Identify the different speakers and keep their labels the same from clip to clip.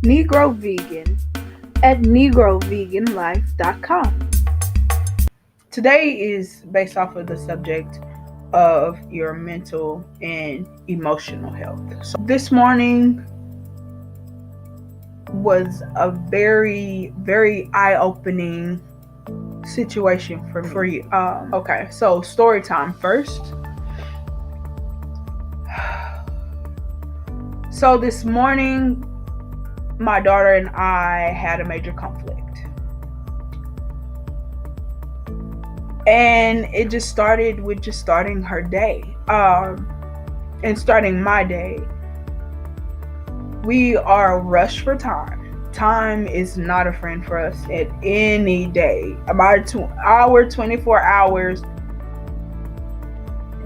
Speaker 1: Negro Vegan at negroveganlife.com. Today is based off of the subject of your mental and emotional health. So this morning was a very, very eye-opening situation for you. Okay, so story time first. So this morning, my daughter and I had a major conflict. And it just started with just starting her day, and starting my day. We are rushed for time. Time is not a friend for us at any day. About our 24 hours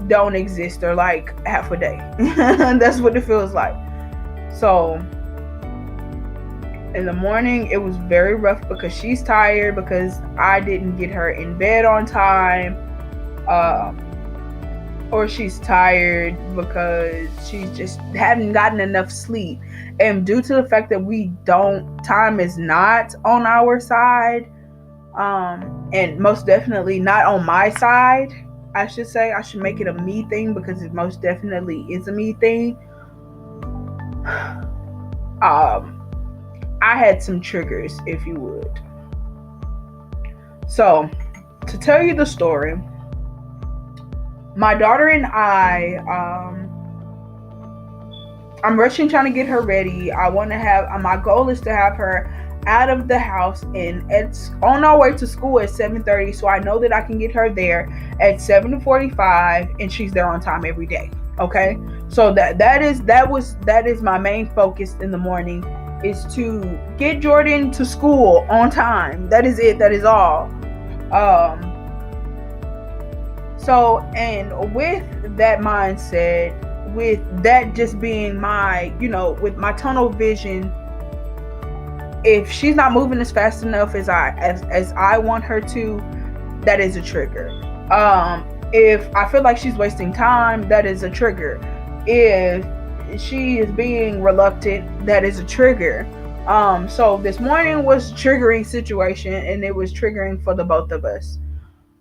Speaker 1: don't exist. They're like half a day. That's what it feels like. So in the morning, it was very rough because she's tired because I didn't get her in bed on time, or she's tired because she just hadn't gotten enough sleep. And due to the fact that time is not on our side, and most definitely not on my side, I should say. I should make it a me thing because it most definitely is a me thing. I had some triggers, if you would. So, to tell you the story, my daughter and I'm rushing trying to get her ready. My goal is to have her out of the house and it's on our way to school at 7:30, so I know that I can get her there at 7:45 and she's there on time every day. Okay? So that is my main focus in the morning, is to get Jordan to school on time. That is it. That is all. So, and with that mindset, with that just being my, with my tunnel vision, if she's not moving as fast enough as I want her to, that is a trigger. If I feel like she's wasting time, that is a trigger. If she is being reluctant, that is a trigger. So this morning was a triggering situation, and it was triggering for the both of us.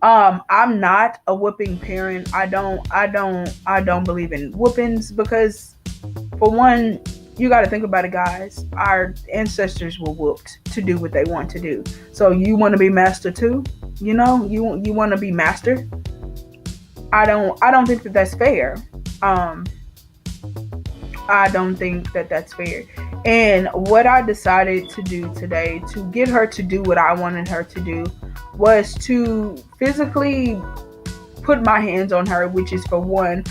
Speaker 1: I'm not a whooping parent. I don't believe in whoopings because, for one, you got to think about it, guys. Our ancestors were whooped to do what they want to do. So you want to be master too? You want to be master? I don't think that that's fair. I don't think that that's fair. And what I decided to do today to get her to do what I wanted her to do was to physically put my hands on her, which is, for one,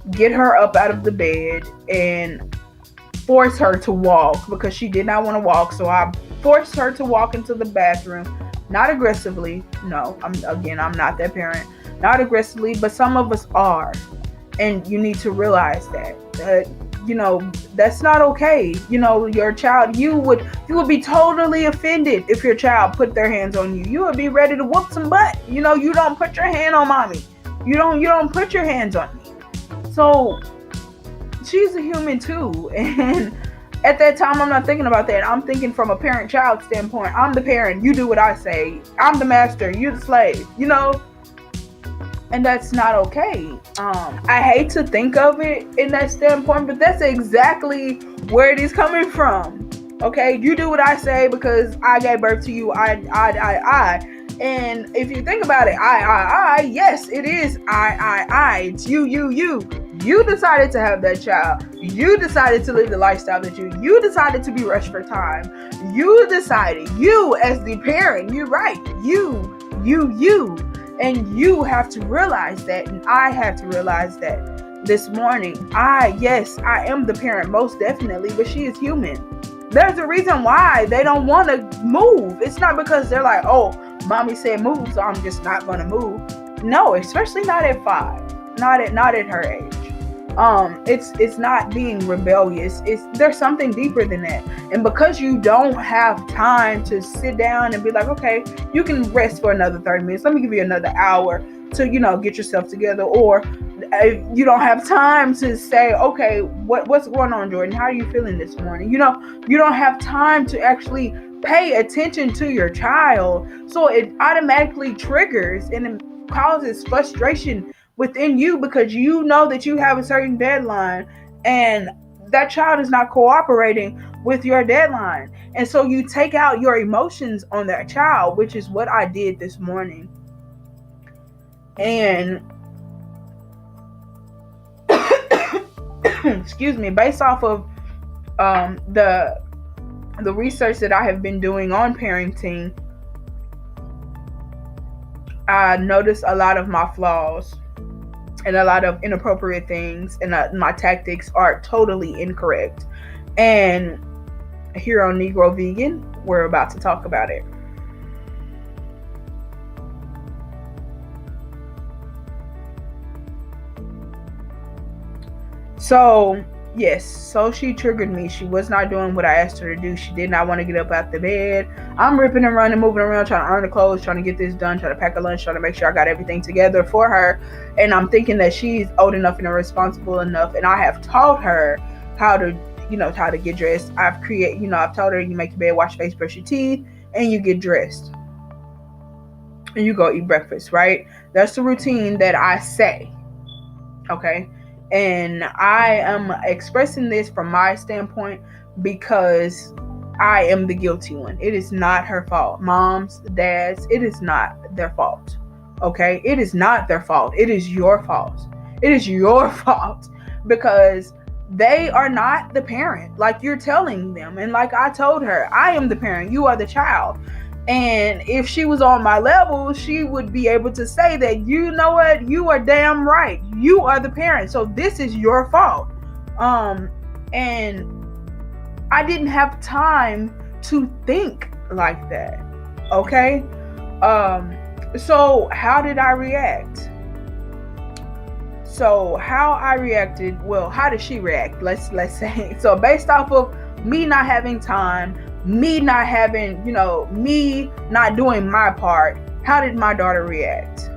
Speaker 1: get her up out of the bed and force her to walk because she did not want to walk. So I forced her to walk into the bathroom, not aggressively. No, I'm not that parent. Not aggressively, but some of us are. And you need to realize that that's not okay. Your child, you would be totally offended if your child put their hands on you. You would be ready to whoop some butt. You don't put your hand on mommy. You don't put your hands on me. So she's a human too. And at that time, I'm not thinking about that. I'm thinking from a parent-child standpoint. I'm the parent. You do what I say. I'm the master. You're the slave. And that's not okay. I hate to think of it in that standpoint, but that's exactly where it is coming from. Okay, you do what I say because I gave birth to you. I. And if you think about it, I. Yes, it is I. It's you. You decided to have that child. You decided to live the lifestyle that you decided to be rushed for time. You decided. You as the parent. You're right. You. And you have to realize that, and I have to realize that this morning. I am the parent, most definitely, but she is human. There's a reason why they don't want to move. It's not because they're like, oh, mommy said move, so I'm just not going to move. No, especially not at 5, not at her age. It's not being rebellious. There's something deeper than that. And because you don't have time to sit down and be like, okay, you can rest for another 30 minutes. Let me give you another hour to, get yourself together. Or You don't have time to say, okay, what's going on, Jordan? How are you feeling this morning? You don't have time to actually pay attention to your child. So it automatically triggers and it causes frustration within you, because you know that you have a certain deadline and that child is not cooperating with your deadline. And so you take out your emotions on that child, which is what I did this morning. And excuse me, based off of the research that I have been doing on parenting, I noticed a lot of my flaws and a lot of inappropriate things, and my tactics are totally incorrect. And here on Negro Vegan, we're about to talk about it. So yes, so she triggered me. She was not doing what I asked her to do. She did not want to get up out the bed. I'm ripping and running, moving around, trying to earn the clothes, trying to get this done, trying to pack a lunch, trying to make sure I got everything together for her. And I'm thinking that she's old enough and responsible enough, and I have taught her how to, how to get dressed. I've told her, you make your bed, wash your face, brush your teeth, and you get dressed. And you go eat breakfast, right? That's the routine that I say. Okay? And I am expressing this from my standpoint because I am the guilty one. It is not her fault. Moms, dads, it is not their fault. Okay? It is not their fault. It is your fault. It is your fault because they are not the parent like you're telling them. And like I told her, I am the parent. You are the child. And if she was on my level, she would be able to say that, you know what, you are damn right. You are the parent. So this is your fault. And I didn't have time to think like that. Okay. So how did I react? So how I reacted, well, how did she react? Let's say. So based off of me not having time, me not having, me not doing my part, how did my daughter react?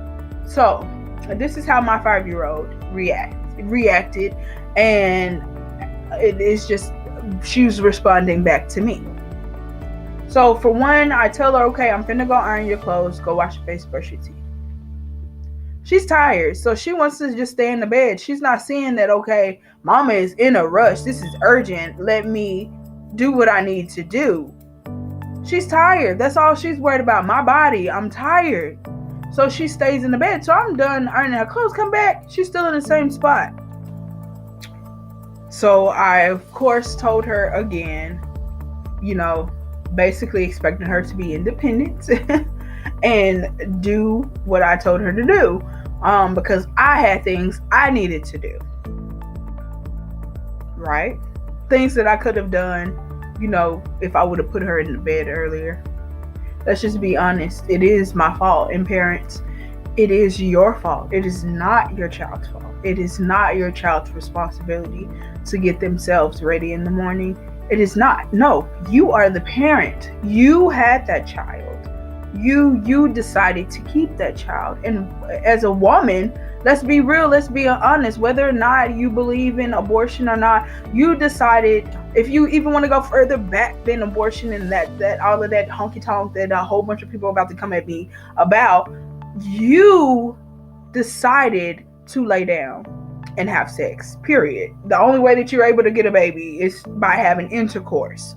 Speaker 1: So this is how my 5-year-old reacted, and it is just, she was responding back to me. So for one, I tell her, okay, I'm finna go iron your clothes, go wash your face, brush your teeth. She's tired, so she wants to just stay in the bed. She's not seeing that, okay, mama is in a rush, this is urgent, let me do what I need to do. She's tired. That's all she's worried about. My body. I'm tired. So she stays in the bed. So I'm done ironing her clothes. Come back. She's still in the same spot. So I, of course, told her again, basically expecting her to be independent and do what I told her to do. Because I had things I needed to do. Right? Things that I could have done, if I would have put her in the bed earlier. Let's just be honest. It is my fault. And parents, it is your fault. It is not your child's fault. It is not your child's responsibility to get themselves ready in the morning. It is not. No, you are the parent. You had that child. You decided to keep that child. And as a woman, let's be real, let's be honest, whether or not you believe in abortion or not, you decided, if you even want to go further back than abortion and that all of that honky tonk that a whole bunch of people are about to come at me about, you decided to lay down and have sex, period. The only way that you're able to get a baby is by having intercourse.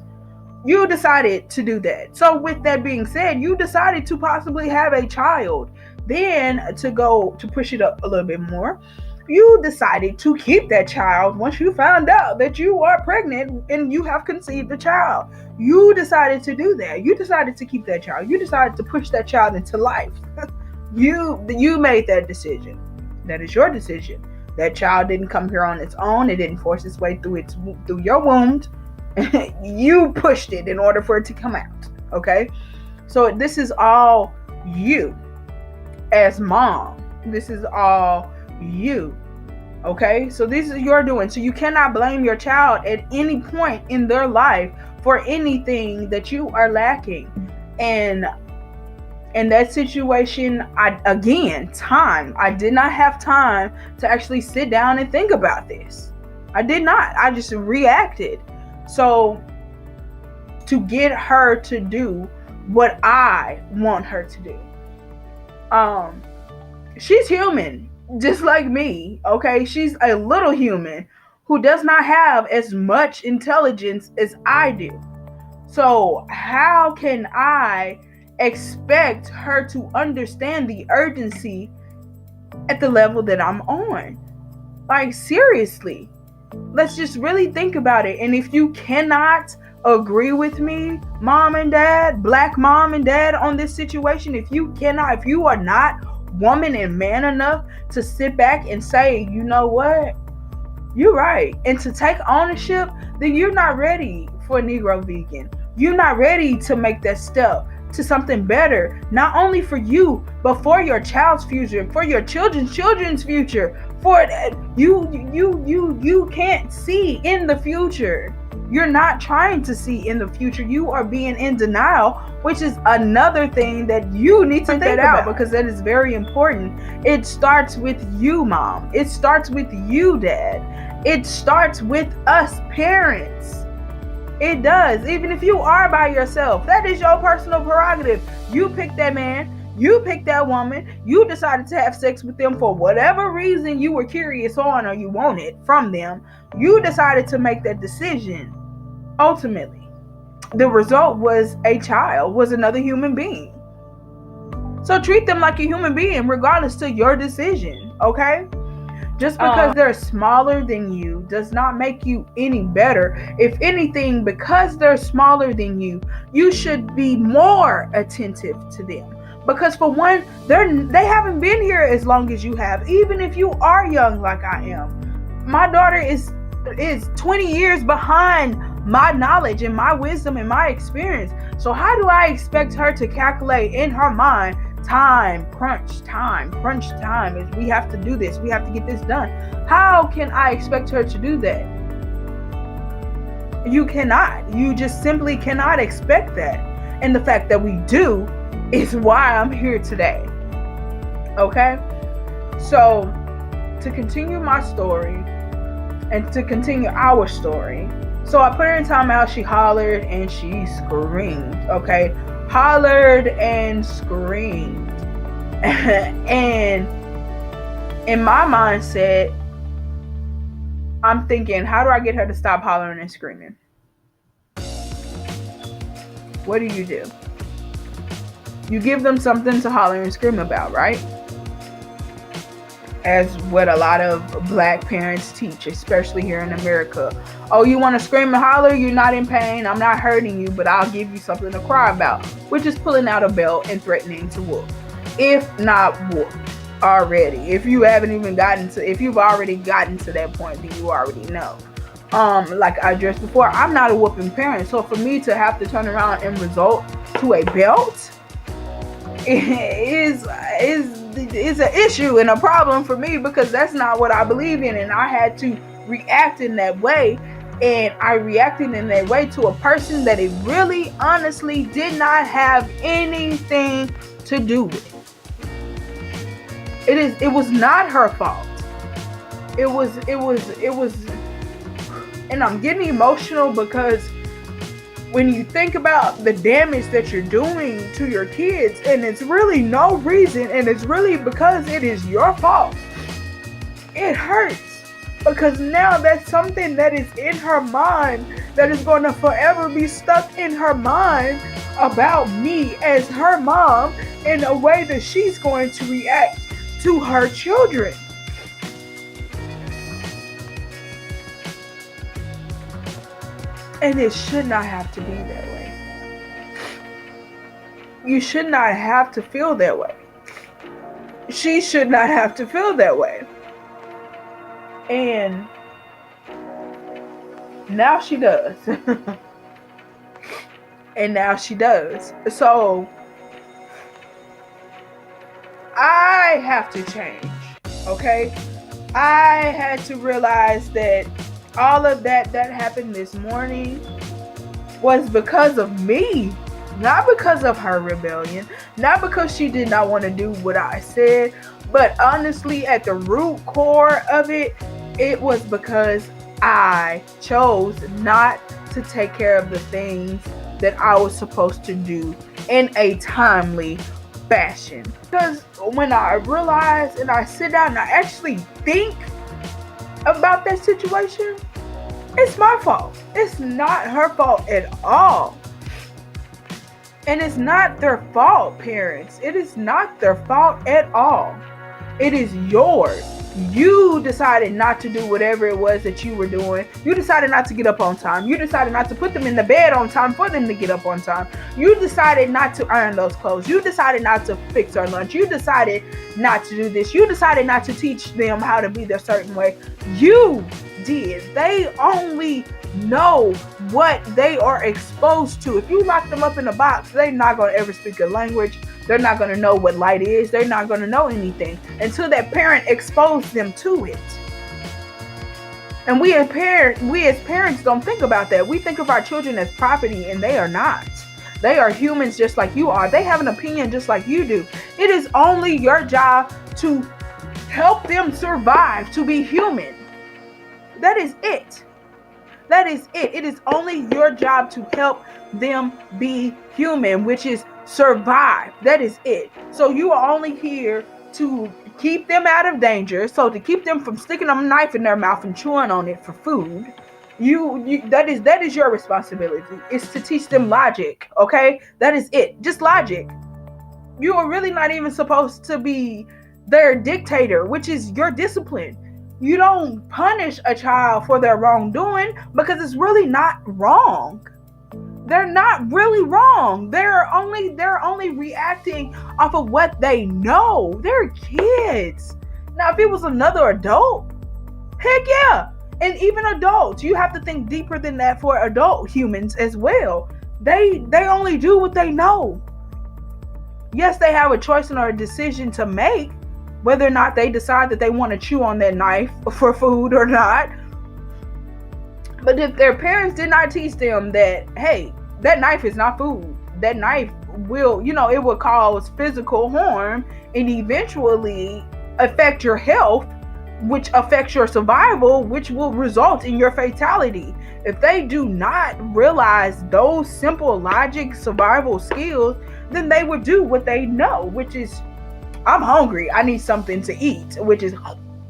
Speaker 1: You decided to do that. So with that being said, you decided to possibly have a child. Then to push it up a little bit more, you decided to keep that child once you found out that you are pregnant and you have conceived a child. You decided to do that. You decided to keep that child. You decided to push that child into life. You made that decision. That is your decision. That child didn't come here on its own. It didn't force its way through your womb. You pushed it in order for it to come out. Okay? So this is all you. As mom, this is all you. Okay, so this is your doing. So you cannot blame your child at any point in their life for anything that you are lacking. And In that situation, I did not have time to actually sit down and think about this. I did not. I just reacted. So to get her to do what I want her to do. She's human, just like me, okay? She's a little human who does not have as much intelligence as I do. So, how can I expect her to understand the urgency at the level that I'm on? Like, seriously, let's just really think about it. And if you cannot agree with me, mom and dad, black mom and dad, on this situation, if you are not woman and man enough to sit back and say, you know what, you're right, and to take ownership, then you're not ready for a Negro vegan. You're not ready to make that step to something better, not only for you, but for your child's future, for your children's future. For you can't see in the future. You're not trying to see in the future. You are being in denial, which is another thing that you need to think about, because that is very important. It starts with you, mom. It starts with you, dad. It starts with us parents. It does. Even if you are by yourself, that is your personal prerogative. You pick that man. You picked that woman. You decided to have sex with them for whatever reason you were curious on or you wanted from them. You decided to make that decision. Ultimately, the result was another human being. So treat them like a human being regardless to your decision, okay? Just because they're smaller than you does not make you any better. If anything, because they're smaller than you, you should be more attentive to them. Because for one, they haven't been here as long as you have. Even if you are young like I am. My daughter is 20 years behind my knowledge and my wisdom and my experience. So how do I expect her to calculate in her mind crunch time, is we have to do this, we have to get this done? How can I expect her to do that? You cannot. You just simply cannot expect that. And the fact that we do is why I'm here today. Okay? So, to continue my story and to continue our story, so I put her in timeout. She hollered and she screamed. Okay? Hollered and screamed. And in my mindset, I'm thinking, how do I get her to stop hollering and screaming? What do? You give them something to holler and scream about, right? As what a lot of black parents teach, especially here in America. Oh, you want to scream and holler? You're not in pain. I'm not hurting you, but I'll give you something to cry about. Which is pulling out a belt and threatening to whoop. If not whoop already. If you've already gotten to that point, then you already know. Like I addressed before, I'm not a whooping parent. So for me to have to turn around and resort to a belt is an issue and a problem for me, because that's not what I believe in, and I had to react in that way. And I reacted in that way to a person that it really honestly did not have anything to do with. It was not her fault. It was and I'm getting emotional because when you think about the damage that you're doing to your kids, and it's really no reason, and it's really because it is your fault, it hurts. Because now that's something that is in her mind that is going to forever be stuck in her mind about me as her mom, in a way that she's going to react to her children. And it should not have to be that way. You should not have to feel that way. She should not have to feel that way. And now she does. And now she does. So I have to change. Okay? I had to realize that all of that happened this morning was because of me Not because of her rebellion, not because she did not want to do what I said, but honestly, at the root core of it, it was because I chose not to take care of the things that I was supposed to do in a timely fashion. Because when I realize and I sit down and I actually think about that situation, it's my fault. It's not her fault at all. And it's not their fault, parents. It is not their fault at all. It is yours. You decided not to do whatever it was that you were doing. You decided not to get up on time. You decided not to put them in the bed on time for them to get up on time. You decided not to iron those clothes. You decided not to fix our lunch. You decided not to do this. You decided not to teach them how to be their certain way. You did. They only know what they are exposed to. If you lock them up in a box, they're not going to ever speak a language. They're not going to know what light is. They're not going to know anything until that parent exposed them to it. And we as parents don't think about that. We think of our children as property, and they are not. They are humans just like you are. They have an opinion just like you do. It is only your job to help them survive, to be human. That is it. That is it. It is only your job to help them be human, which is survive. That is it. So you are only here to keep them out of danger. So to keep them from sticking a knife in their mouth and chewing on it for food. That is your responsibility. It's to teach them logic. Okay? That is it. Just logic. You are really not even supposed to be their dictator, which is your discipline. You don't punish a child for their wrongdoing because it's really not wrong. They're not really wrong. They're only reacting off of what they know. They're kids. Now, if it was another adult, heck yeah. And even adults, you have to think deeper than that for adult humans as well. They only do what they know. Yes, they have a choice or a decision to make, whether or not they decide that they want to chew on that knife for food or not. But if their parents did not teach them that, hey, that knife is not food. That knife will, it will cause physical harm and eventually affect your health, which affects your survival, which will result in your fatality. If they do not realize those simple logic survival skills, then they would do what they know, which is, I'm hungry, I need something to eat, which is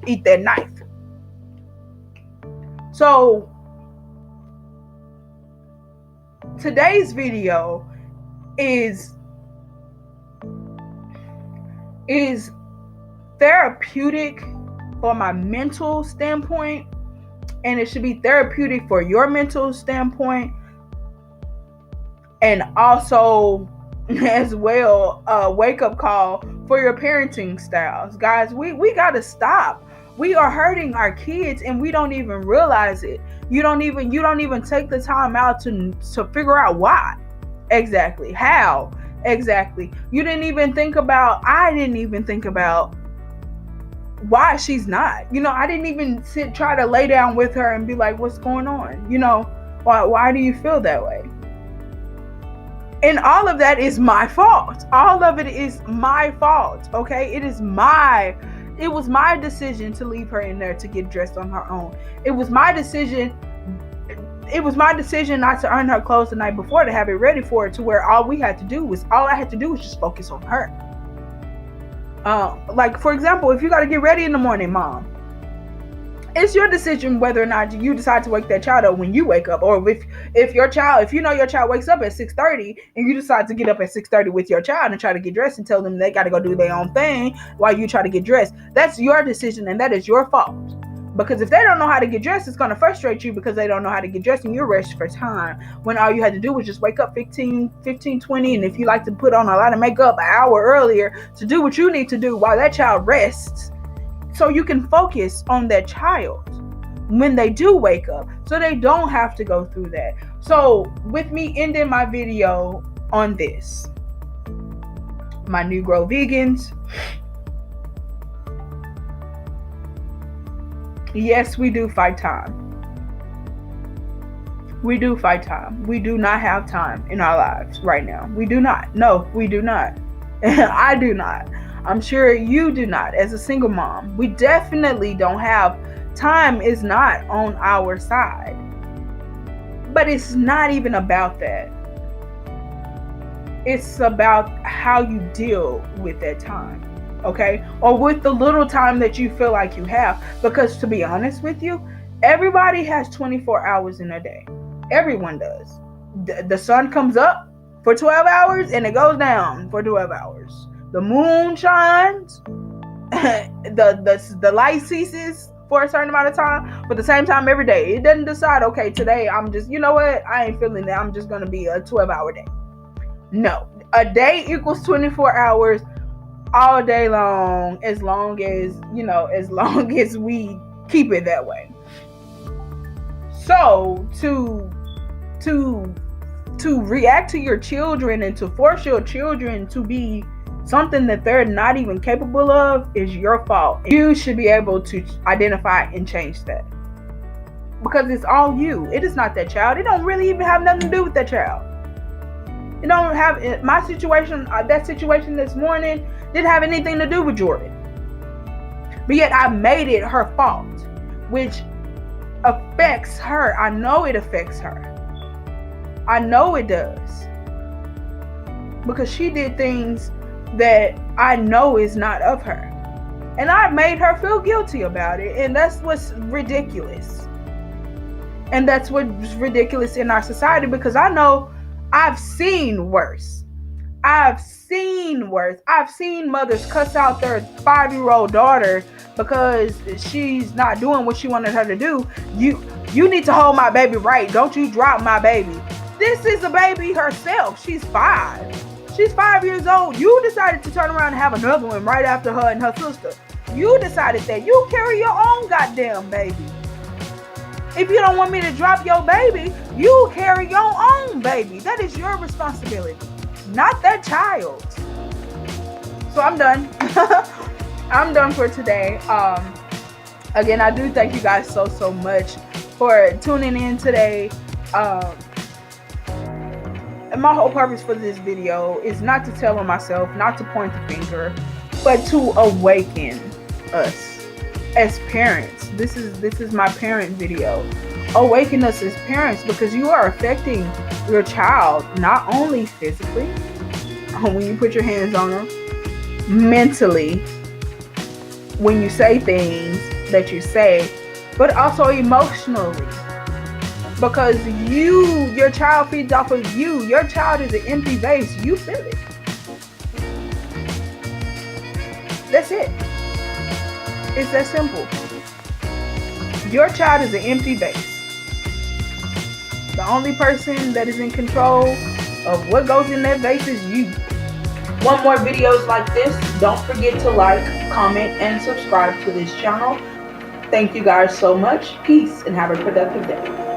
Speaker 1: eat that knife. So today's video is therapeutic for my mental standpoint, and it should be therapeutic for your mental standpoint, and also as well a wake-up call for your parenting styles. Guys, we gotta stop. We are hurting our kids and we don't even realize it. You don't even take the time out to figure out why exactly, how exactly. I didn't even think about why she's not. I didn't even try to lay down with her and be like, what's going on? Why do you feel that way? And all of that is my fault. All of it is my fault. Okay? It was my decision to leave her in there to get dressed on her own. It was my decision not to iron her clothes the night before, to have it ready for her, to where all I had to do was just focus on her. Like, for example, if you got to get ready in the morning, mom, it's your decision whether or not you decide to wake that child up when you wake up, or if your child wakes up at 6:30 and you decide to get up at 6:30 with your child and try to get dressed and tell them they got to go do their own thing while you try to get dressed. That's your decision and that is your fault. Because if they don't know how to get dressed, it's going to frustrate you because they don't know how to get dressed and you're rushed for time, when all you had to do was just wake up 15, 20, and if you like to put on a lot of makeup an hour earlier to do what you need to do while that child rests, so you can focus on that child when they do wake up, so they don't have to go through that. So with me ending my video on this, my Negro vegans, yes, we do fight time. We do fight time. We do not have time in our lives right now. We do not. No, we do not. I do not. I'm sure you do not. As a single mom, we definitely don't have time. Is not on our side. But it's not even about that. It's about how you deal with that time. Okay? Or with the little time that you feel like you have. Because to be honest with you, everybody has 24 hours in a day. Everyone does. The sun comes up for 12 hours and it goes down for 12 hours. The moon shines. the light ceases for a certain amount of time, but the same time every day. It doesn't decide, okay, today I'm just, you know what, I ain't feeling that. I'm just going to be a 12-hour day. No. A day equals 24 hours all day long as long as we keep it that way. So to react to your children and to force your children to be something that they're not even capable of is your fault. You should be able to identify and change that. Because it's all you. It is not that child. It don't really even have nothing to do with that child. It don't have my situation, that situation this morning didn't have anything to do with Jordan. But yet I made it her fault, which affects her. I know it affects her. I know it does. Because she did things that I know is not of her. And I made her feel guilty about it. And that's what's ridiculous. And that's what's ridiculous in our society, because I know I've seen worse. I've seen worse. I've seen mothers cuss out their 5-year-old daughter because she's not doing what she wanted her to do. You need to hold my baby right. Don't you drop my baby. This is a baby herself. She's 5. She's 5 years old. You decided to turn around and have another one right after her and her sister. You decided that. You carry your own goddamn baby. If you don't want me to drop your baby, you carry your own baby. That is your responsibility, not that child. So I'm done. I'm done for today. Again, I do thank you guys so much for tuning in today. And my whole purpose for this video is not to tell on myself, not to point the finger, but to awaken us as parents. This is my parent video. Awaken us as parents, because you are affecting your child not only physically when you put your hands on them, mentally when you say things that you say, but also emotionally. Because your child feeds off of you. Your child is an empty vase. You fill it. That's it. It's that simple. Your child is an empty vase. The only person that is in control of what goes in that vase is you. Want more videos like this? Don't forget to like, comment, and subscribe to this channel. Thank you guys so much. Peace and have a productive day.